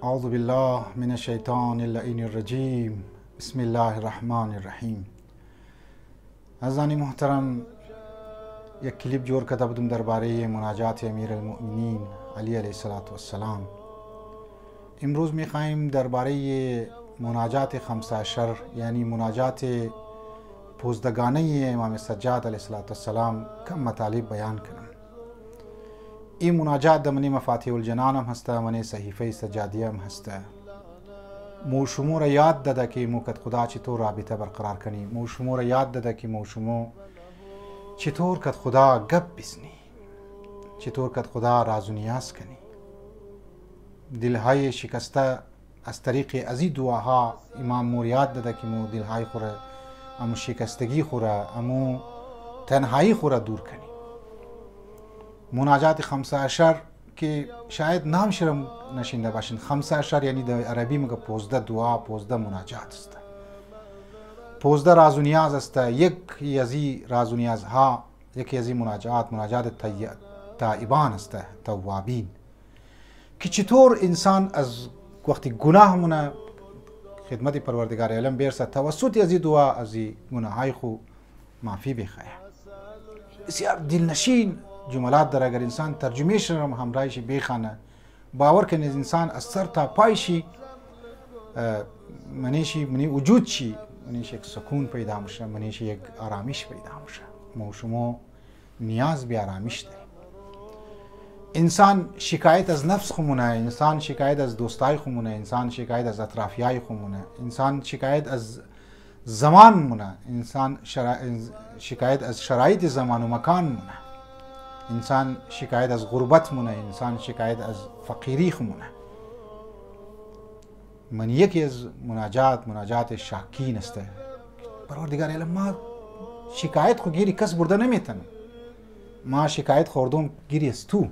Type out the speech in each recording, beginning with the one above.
اعوذ بالله من الشیطان اللعین الرجیم. بسم الله الرحمن الرحیم. عزیزان محترم، یک کلیپ جور کرده بودم درباره مناجات امیر المؤمنین علی علیه السلام. امروز میخواهیم درباره مناجات 15 یعنی مناجات پوزدگانه امام سجاد علیه السلام کم مطالب بیان کنم. این مناجات دمنی مفاتیح الجنان هم هسته، منی صحیفه سجادیه هم هسته. مو شما را یاد داده که موکت خدا چطور رابطه برقرار کنی، مو شما را یاد داده که مو شما چطور کت خدا گپ بزنی، چطور کت خدا راز و نیاز کنی. دلهای شکسته از طریق ازی دعاها امام مور یاد داده که مو دلهای خوره، امو شکستگی خوره، امو تنهایی خوره دور کنی. مناجات 15 که شاید نام شرم نشینده باشین. 15 یعنی در عربی مگه 15 دعا، 15 مناجات است. 15 راز و نیاز است. یک ازی راز و نیازها، یک ازی مناجات تائبان است، توابین، که چطور انسان از وقتی گناه مونه خدمت پروردگار عالم بیرسه، توسط ازی دعا ازی گناهای خو معافی بخواه. بسیار دلنشین جملات در اگر انسان ترجمهش رو همراهش بخونه، باور کنه انسان از سر تا پایشی منی وجود چی، منیش یک سکون پیدا میشه، منیش یک آرامش پیدا میشه. ما شما نیاز به آرامش داریم. انسان شکایت از نفس خمونه، انسان شکایت از دوستای خمونه، انسان شکایت از اطرافیای خمونه، انسان شکایت از زمان مونه، انسان شکایت از شرایط زمان و مکان مونه، انسان شکایت از غربت مونه، انسان شکایت از فقیری خمونه. من یکی از مناجات شاکین است. پروردگار عالم ما شکایت خو گیری کس برده نمیتن، ما شکایت خوردم گیری از تو.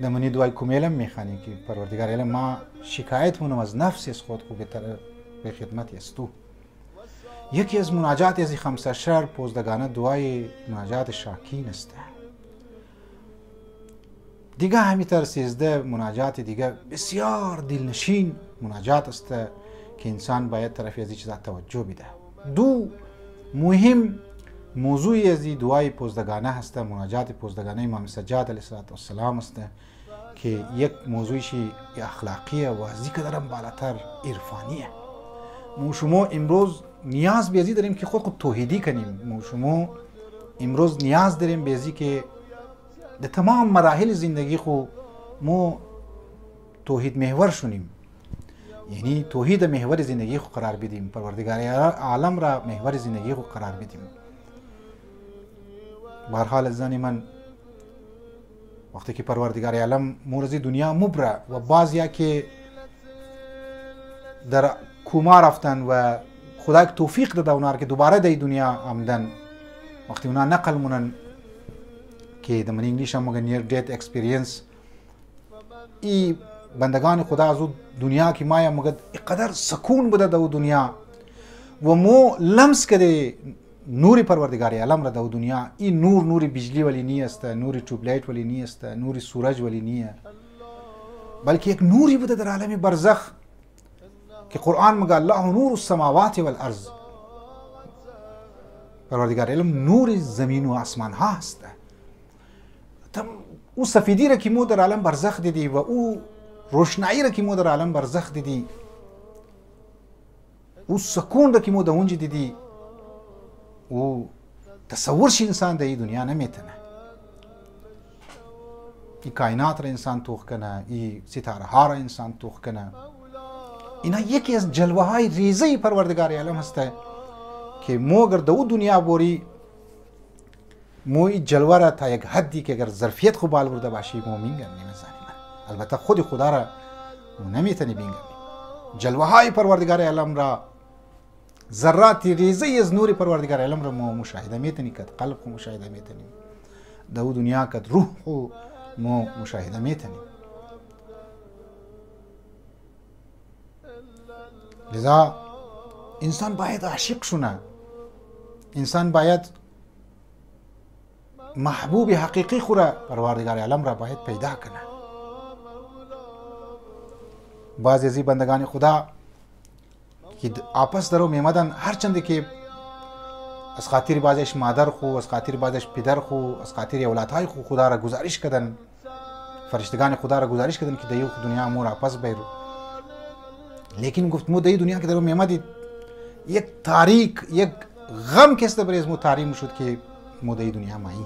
دمنی دعای کمیلم میخوانی که پروردگار عالم ما شکایت مونم از نفس از خود خو به خدمت از تو. یکی از مناجات از 15 پوزدگانه دعای مناجات شاکین است. دیگه همینطور 13 مناجات دیگه بسیار دلنشین مناجات است که انسان باید طرف از این چیزا توجه بده. دو مهم موضوع از دعای پوزدگانه هست، مناجات پوزدگانه امام سجاد علیه السلام است که یک موضوعش اخلاقیه و از ذکر درم بالاتر عرفانیه. ما شما امروز نیاز به ازی داریم که خود توحیدی کنیم. ما شما امروز نیاز داریم به ازی که در تمام مراحل زندگی خو ما توحید محور شونیم، یعنی توحید محور زندگی خو قرار بدیم، پروردگار عالم را محور زندگی خو قرار بدیم. به هر حال زنی من وقتی که پروردگار عالم مورزی دنیا مبره و بعضیا که در کوما رفتن و خدا توفیق داده اونا که دوباره در دنیا آمدن، وقتی اونا نقل مونن که در من انگلیش هم مگه نیر دیت اکسپیرینس، ای بندگان خدا از دنیا که ما مگه اقدر سکون بوده در دنیا و مو لمس کده نور پروردگار عالم را در دنیا. این نور بجلی ولی نیست، نور توبلایت ولی نیست، نور سورج ولی نیه، بلکه یک نوری بوده در عالم برزخ که قرآن مگه الله نور السماوات والارض، پروردگار علم نور زمین و آسمان ها هست. تم او سفیدی را که مو در عالم برزخ دیدی و او روشنایی را که مو در عالم برزخ دیدی، او سکون را که مو در اونجا دیدی، او تصورش انسان در این دنیا نمیتونه. این کائنات را انسان توخ کنه، این ستاره ها را انسان توخ کنه. اینا یکی از جلوه های ریزه پروردگار عالم هسته که مو اگر دو دنیا بوری مو این جلوه را تا یک حدی که اگر ظرفیت خو بال برده باشی مو مینگرنیم انسانی من. البته خود خدا را مو نمیتونی بینگرنیم. جلوه های پروردگار عالم را، ذرات ریزه از نور پروردگار عالم را مو مشاهده میتونی، کد قلب خو مشاهده میتونی، دو دنیا کد روح خو مو مشاهده میتونی. لذا انسان باید عاشق شونه، انسان باید محبوب حقیقی خورا پروردگار عالم را باید پیدا کنه. بعض ازی بندگان خدا که آپس درو میمدن هرچند که از خاطر بعضش مادر خو، از خاطر بعضش پدر خو، از خاطر اولادهای خو خدا را گزارش کردن، فرشتگان خدا را گزارش کردن که دیو دنیا مور آپس بیرو. لیکن گفت مو دی دنیا که درو میمدید یک تاریک، یک غم کسته بر اسمو تاریم شد که مو دی دنیا مایی.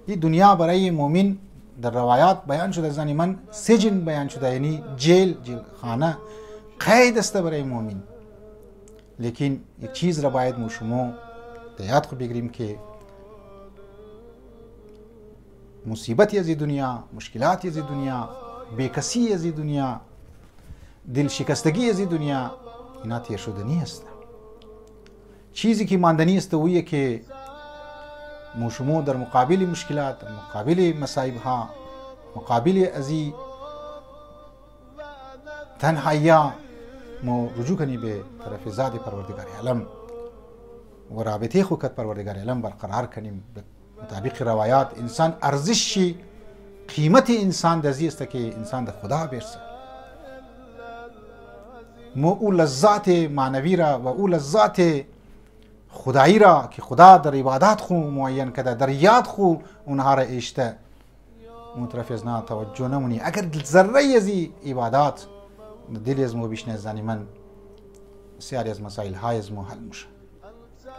این دنیا برای مؤمن در روایات بیان شده، زنی من سجن بیان شده، یعنی جیل خانه قید است برای مؤمن. لیکن یک چیز را باید ما شما در یاد خود بگیریم که مصیبتی از دنیا، مشکلاتی از دنیا، بیکسی از دنیا، دل شکستگی از دنیا اینا تیر شدنی است. چیزی که ماندنی است ویه که ما شما در مقابل مشکلات، در مقابل مصائب ها، مقابل ازی تنهایی ما رجوع کنی به طرف ذات پروردگار عالم و رابطه خود کت پروردگار عالم برقرار کنیم. به مطابق روایات انسان ارزش قیمت انسان دزی است که انسان در خدا برسه. ما او لذات معنوی را و او لذات خدایی را که خدا در عبادات خو معین کرده، در یاد خو اونها را ایشته، مطرف از نه توجه نمونی. اگر ذره از عبادات دل از مو بیشنه زنی من بسیاری از مسائل های از مو حل میشه،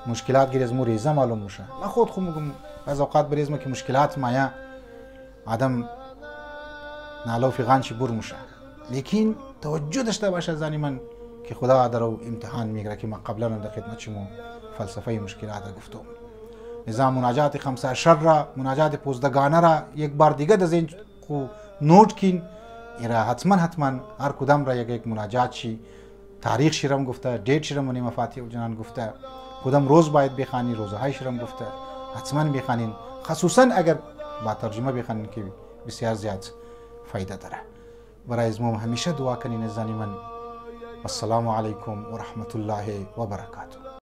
مشکلات گیر از مو ریزه معلوم میشه. من خود خو میگم از اوقات بر اسم که مشکلات مایا آدم نالو فیغان چی بور میشه، لیکن توجه داشته باشه زنی من که خدا در امتحان میگیره که ما قبلا در خدمت شما فلسفه مشکلات گفتم. نظام مناجات 15 را، مناجات پوزدگانه را یک بار دیگه در ذهن خو نوٹ کین. ایرا حتما هر کدام را یک مناجات شی، تاریخ شیرم گفته، دیت شیرم ونی مفاتیح الجنان گفته، کدام روز باید بخوانی، روزهای شیرم گفته، حتما بخوانین، خصوصا اگر با ترجمه بخوانین که بسیار زیاد فایده داره. برای از ما همیشه دعا کنین زنی من. السلام علیکم و رحمت الله و برکاته.